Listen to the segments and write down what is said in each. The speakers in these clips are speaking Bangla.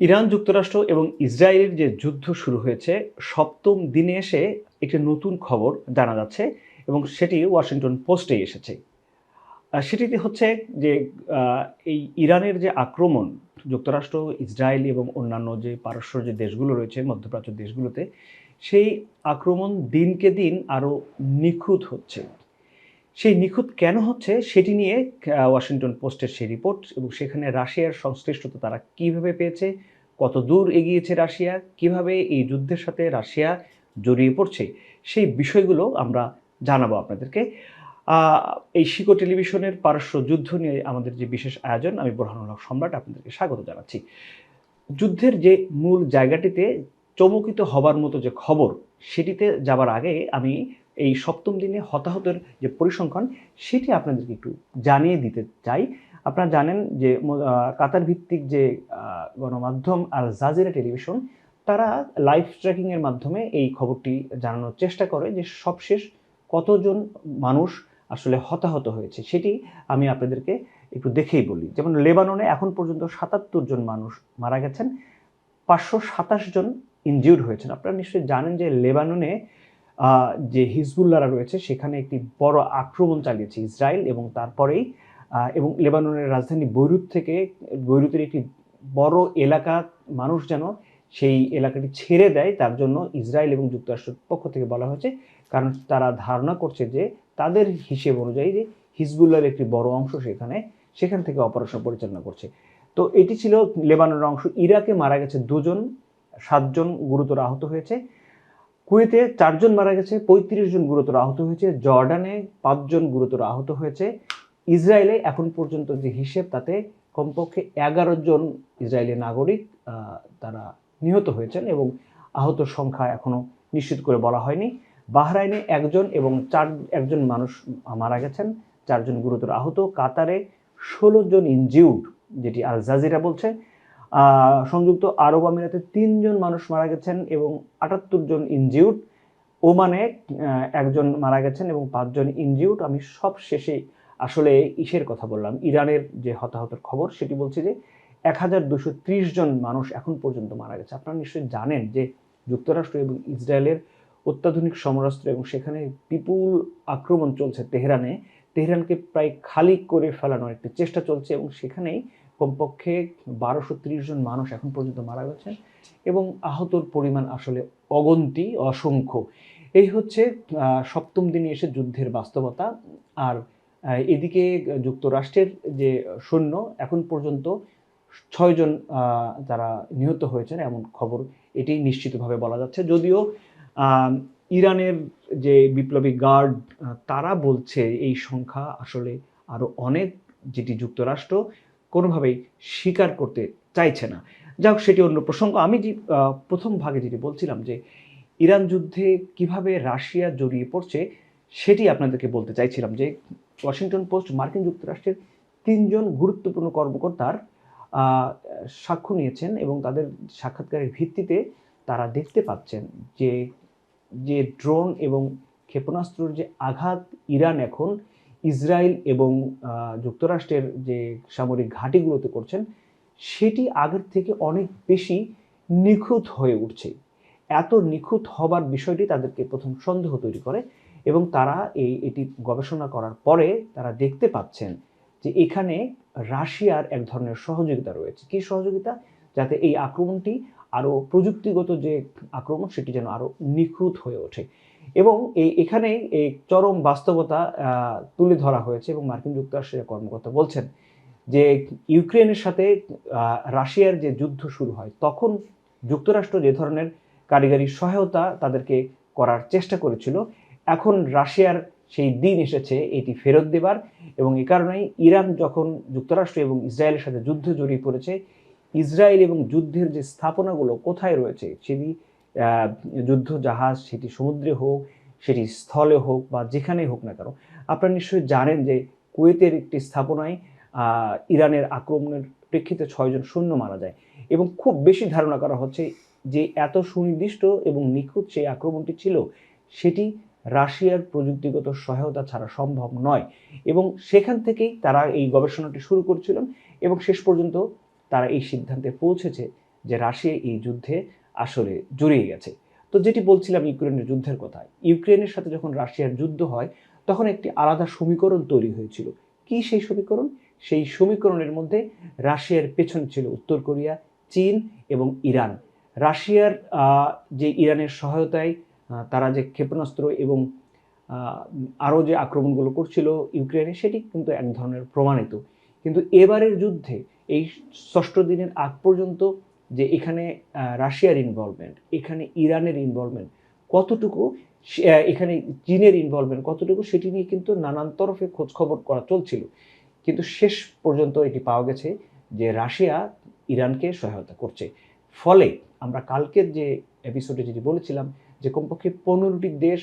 ইরান যুক্তরাষ্ট্র এবং ইসরায়েলের যে যুদ্ধ শুরু হয়েছে, সপ্তম দিনে এসে একটি নতুন খবর জানা যাচ্ছে এবং সেটি ওয়াশিংটন পোস্টে এসেছে। সেটিতে হচ্ছে যে আ এই ইরানের যে আক্রমণ যুক্তরাষ্ট্র, ইসরায়েল এবং অন্যান্য যে পারস্য যে দেশগুলো রয়েছে মধ্যপ্রাচ্যের দেশগুলোতে, সেই আক্রমণ দিনকে দিন আরও নিখুঁত হচ্ছে। সেই নিখুঁত কেন হচ্ছে সেটি নিয়ে ওয়াশিংটন পোস্টের সেই রিপোর্ট এবং সেখানে রাশিয়ার সংশ্লিষ্টতা তারা কিভাবে পেয়েছে, কতদূর এগিয়েছে রাশিয়া, কিভাবে এই যুদ্ধের সাথে রাশিয়া জড়িয়ে পড়ছে, সেই বিষয়গুলো আমরা জানাবো আপনাদেরকে। আ এই শিকো টেলিভিশনের পারস্য যুদ্ধ নিয়ে আমাদের যে বিশেষ আয়োজন, আমি বোরহানুল হক সম্রাট আপনাদেরকে স্বাগত জানাচ্ছি। যুদ্ধের যে মূল জায়গাটিতে চমকিত হবার মতো যে খবর, সেটিতে যাবার আগে আমি এই সপ্তম দিনে হতাহতের যে পরিসংখ্যান, সেটি আপনাদেরকে একটু জানিয়ে দিতে চাই। আপনারা জানেন যে কাতার ভিত্তিক যে গণমাধ্যম আল জাজিরা টেলিভিশন, তারা লাইভ ট্র্যাকিং এর মাধ্যমে এই খবরটি জানানোর চেষ্টা করে যে সবশেষ কতজন মানুষ আসলে হতাহত হয়েছে। সেটি আমি আপনাদেরকে একটু দেখেই বলি। যেমন লেবাননে এখন পর্যন্ত ৭৭ জন মানুষ মারা গেছেন, ৫২৭ জন ইনজিউরড হয়েছেন। আপনারা নিশ্চয়ই জানেন যে লেবাননে যে হিজবুল্লাহরা রয়েছে সেখানে একটি বড় আক্রমণ চালিয়েছে ইসরায়েল এবং তারপরেই এবং লেবাননের রাজধানী বৈরুতের একটি বড় এলাকা মানুষ যেন সেই এলাকাটি ছেড়ে দেয়, তার জন্য ইসরায়েল এবং যুক্তরাষ্ট্রের পক্ষ থেকে বলা হয়েছে। কারণ তারা ধারণা করছে যে তাদের হিসেব অনুযায়ী যে হিজবুল্লাহর একটি বড় অংশ সেখান থেকে অপারেশন পরিচালনা করছে। তো এটি ছিল লেবাননের অংশ। ইরাকে মারা গেছে ২ জন, ৭ জন গুরুতর আহত হয়েছে। কুয়েতে ৪ জন মারা গেছে, ৩৫ জন গুরুতর আহত হয়েছে। জর্ডানে ৫ জন গুরুতর আহত হয়েছে। ইসরায়েলে এখন পর্যন্ত যে হিসেব, তাতে কমপক্ষে ১১ জন ইসরায়েলি নাগরিক তারা নিহত হয়েছেন এবং আহতর সংখ্যা এখনো নিশ্চিত করে বলা হয়নি। বাহরাইনে ১ জন এবং ১ জন মানুষ মারা গেছেন, ৪ জন গুরুতর আহত। কাতারে ১৬ জন ইনজিউরড, যেটি আল জাজিরা বলছে। সংযুক্ত আরব আমিরাতে ৩ জন মানুষ মারা গেছেন এবং ৭৮ জন ইনজিউরড। ওমানে ১ জন মারা গেছেন এবং ৫ জন ইনজিউরড। আমি সব শেষে আসলে ইসের কথা বললাম, ইরানের যে হতাহতের খবর, সেটি বলছে যে ১,২৩০ জন মানুষ এখন পর্যন্ত মারা গেছে। আপনারা নিশ্চয়ই জানেন যে যুক্তরাষ্ট্র এবং ইসরায়েলের অত্যাধুনিক সমরাস্ত্র এবং সেখানে বিপুল আক্রমণ চলছে তেহরানকে প্রায় খালি করে ফেলানোর একটি চেষ্টা চলছে এবং সেখানেই কমপক্ষে ১,২৩০ জন মানুষ এখন পর্যন্ত মারা গেছেন এবং আহতর পরিমাণ আসলে অগন্তি, অসংখ্য। এই হচ্ছে সপ্তম দিনে এসে যুদ্ধের বাস্তবতা। আর এদিকে যুক্তরাষ্ট্রের যে সৈন্য, এখন পর্যন্ত ৬ জন তারা নিহত হয়েছেন এমন খবর এটি নিশ্চিতভাবে বলা যাচ্ছে। যদিও ইরানের যে বিপ্লবী গার্ড তারা বলছে এই সংখ্যা আসলে আরও অনেক, যেটি যুক্তরাষ্ট্র কোনোভাবেই স্বীকার করতে চাইছে না। যাই হোক, সেটি অন্য প্রসঙ্গ। আমি যে প্রথম ভাগে যেটি বলছিলাম যে ইরান যুদ্ধে কিভাবে রাশিয়া জড়িয়ে পড়ছে, সেটি আপনাদেরকে বলতে চাইছিলাম যে ওয়াশিংটন পোস্ট মার্কিন যুক্তরাষ্ট্রের ৩ জন গুরুত্বপূর্ণ কর্মকর্তার সাক্ষ্য নিয়েছেন এবং তাদের সাক্ষাৎকারের ভিত্তিতে তারা দেখতে পাচ্ছেন যে ড্রোন এবং ক্ষেপণাস্ত্রের যে আঘাত ইরান এখন ইসরায়েল এবং যুক্তরাষ্ট্রের যে সামরিক ঘাঁটিগুলোতে করছেন, সেটি আগের থেকে অনেক বেশি নিখুঁত হয়ে উঠছে। এত নিখুঁত হবার বিষয়টি তাদেরকে প্রথম সন্দেহ তৈরি করে এবং তারা এটি গবেষণা করার পরে তারা দেখতে পাচ্ছেন যে এখানে রাশিয়ার এক ধরনের সহযোগিতা রয়েছে। কি সহযোগিতা? যাতে এই আক্রমণটি আরও প্রযুক্তিগত যে আক্রমণ, সেটি যেন আরও নিখুঁত হয়ে ওঠে এবং এখানে এই চরম বাস্তবতা তুলে ধরা হয়েছে এবং মার্কিন যুক্তরাষ্ট্রের কর্মকর্তা বলছেন যে ইউক্রেনের সাথে রাশিয়ার যে যুদ্ধ শুরু হয়, তখন যুক্তরাষ্ট্র যে ধরনের কারিগরি সহায়তা তাদেরকে করার চেষ্টা করেছিল, এখন রাশিয়ার সেই দিন এসেছে এটি ফেরত দেবার এবং এ কারণেই ইরান যখন যুক্তরাষ্ট্র এবং ইসরায়েলের সাথে যুদ্ধে জড়িয়ে পড়েছে, ইসরায়েল এবং যুদ্ধের যে স্থাপনাগুলো কোথায় রয়েছে, সেটি যুদ্ধ জাহাজ, সেটি সমুদ্রে হোক, সেটি স্থলে হোক বা যেখানেই হোক না কেন। আপনারা নিশ্চয়ই জানেন যে কুয়েতের একটি স্থাপনায় ইরানের আক্রমণের প্রেক্ষিতে ৬ জন সৈন্য মারা যায় এবং খুব বেশি ধারণা করা হচ্ছে যে এত সুনির্দিষ্ট এবং নিখুঁত সেই আক্রমণটি ছিল, সেটি রাশিয়ার প্রযুক্তিগত সহায়তা ছাড়া সম্ভব নয় এবং সেখান থেকেই তারা এই গবেষণাটি শুরু করেছিলেন এবং শেষ পর্যন্ত তারা এই সিদ্ধান্তে পৌঁছেছে যে রাশিয়া এই যুদ্ধে আসলে জড়িয়ে গেছে। তো যেটি বলছিলাম ইউক্রেনের যুদ্ধের কথা, ইউক্রেনের সাথে যখন রাশিয়ার যুদ্ধ হয় তখন একটি আলাদা সমীকরণ তৈরি হয়েছিল। কি সেই সমীকরণ? সেই সমীকরণের মধ্যে রাশিয়ার পেছনে ছিল উত্তর কোরিয়া, চীন এবং ইরান। রাশিয়ার যে ইরানের সহায়তায় তারা যে ক্ষেপণাস্ত্র এবং আরও যে আক্রমণগুলো করছিল ইউক্রেনে, সেটি কিন্তু এক ধরনের প্রমাণিত। কিন্তু এবারের যুদ্ধে এই ষষ্ঠ দিনের আগ পর্যন্ত যে এখানে রাশিয়ার ইনভলভমেন্ট, এখানে ইরানের ইনভলভমেন্ট কতটুকু, এখানে চীনের ইনভলভমেন্ট কতটুকু, সেটি নিয়ে কিন্তু নানান তরফে খোঁজখবর করা চলছিল। কিন্তু শেষ পর্যন্ত এটি পাওয়া গেছে যে রাশিয়া ইরানকে সহায়তা করছে। ফলে আমরা কালকের যে এপিসোডে যেটি বলেছিলাম যে কমপক্ষে 15টি দেশ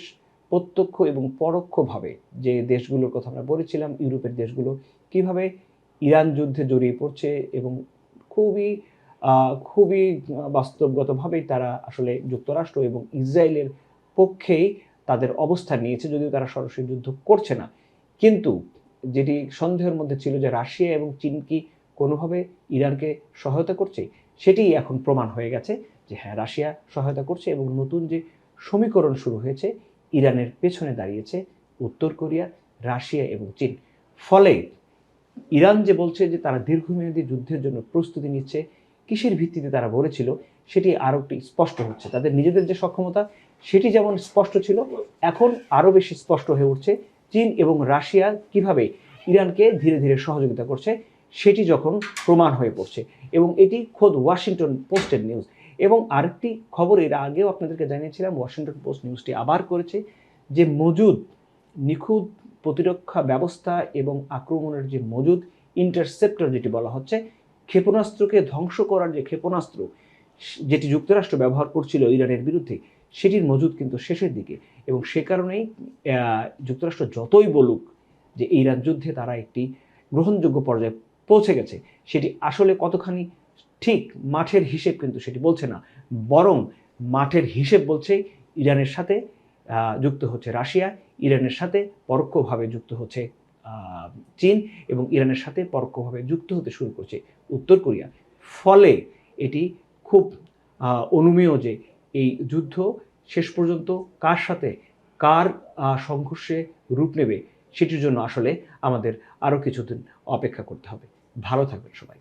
প্রত্যক্ষ এবং পরোক্ষভাবে, যে দেশগুলোর কথা আমরা বলেছিলাম ইউরোপের দেশগুলো কিভাবে ইরান যুদ্ধে জড়িয়ে পড়ছে এবং খুবই খুবই বাস্তবগতভাবেই তারা আসলে যুক্তরাষ্ট্র এবং ইসরায়েলের পক্ষেই তাদের অবস্থান নিয়েছে, যদিও তারা সরাসরি যুদ্ধ করছে না। কিন্তু যেটি সন্দেহের মধ্যে ছিল যে রাশিয়া এবং চীন কি কোনোভাবে ইরানকে সহায়তা করছে, সেটি এখন প্রমাণ হয়ে গেছে যে হ্যাঁ, রাশিয়া সহায়তা করছে এবং নতুন যে সমীকরণ শুরু হয়েছে, ইরানের পেছনে দাঁড়িয়েছে উত্তর কোরিয়া, রাশিয়া এবং চীন। ফলে ইরান যে বলছে যে তারা দীর্ঘমেয়াদী যুদ্ধের জন্য প্রস্তুতি নিচ্ছে, কিসের ভিত্তিতে তারা বলেছিল সেটি আরও একটু স্পষ্ট হচ্ছে। তাদের নিজেদের যে সক্ষমতা সেটি যেমন স্পষ্ট ছিল, এখন আরও বেশি স্পষ্ট হয়ে উঠছে চীন এবং রাশিয়া কিভাবে ইরানকে ধীরে ধীরে সহযোগিতা করছে, সেটি যখন প্রমাণ হয়ে পড়ছে। এবং এটি খোদ ওয়াশিংটন পোস্টের নিউজ। এবং আরেকটি খবর এর আগেও আপনাদেরকে জানিয়েছিলাম, ওয়াশিংটন পোস্ট নিউজটি আবার করেছে যে মজুদ নিখুঁত প্রতিরক্ষা ব্যবস্থা এবং আক্রমণের যে মজুদ ইন্টারসেপ্টর যেটি বলা হচ্ছে, ক্ষেপণাস্ত্রকে ধ্বংস করার যে ক্ষেপণাস্ত্র যেটি যুক্তরাষ্ট্র ব্যবহার করছিল ইরানের বিরুদ্ধে, সেটির মজুদ কিন্তু শেষের দিকে। এবং সে কারণেই যুক্তরাষ্ট্র যতই বলুক যে ইরান যুদ্ধে তারা একটি গ্রহণযোগ্য পর্যায়ে পৌঁছে গেছে, সেটি আসলে কতখানি ঠিক মাঠের হিসেব কিন্তু সেটি বলছে না, বরং মাঠের হিসেব বলছে ইরানের সাথে যুক্ত হচ্ছে রাশিয়া, ইরানের সাথে পরোক্ষভাবে যুক্ত হচ্ছে চীন এবং ইরানের সাথে পরোক্ষভাবে যুক্ত হতে শুরু করছে উত্তর কোরিয়া। ফলে এটি খুব অনুমেয় যে এই যুদ্ধ শেষ পর্যন্ত কার সাথে কার সংঘর্ষে রূপ নেবে, সেটির জন্য আসলে আমাদের আরও কিছুদিন অপেক্ষা করতে হবে। ভালো থাকবেন সবাই।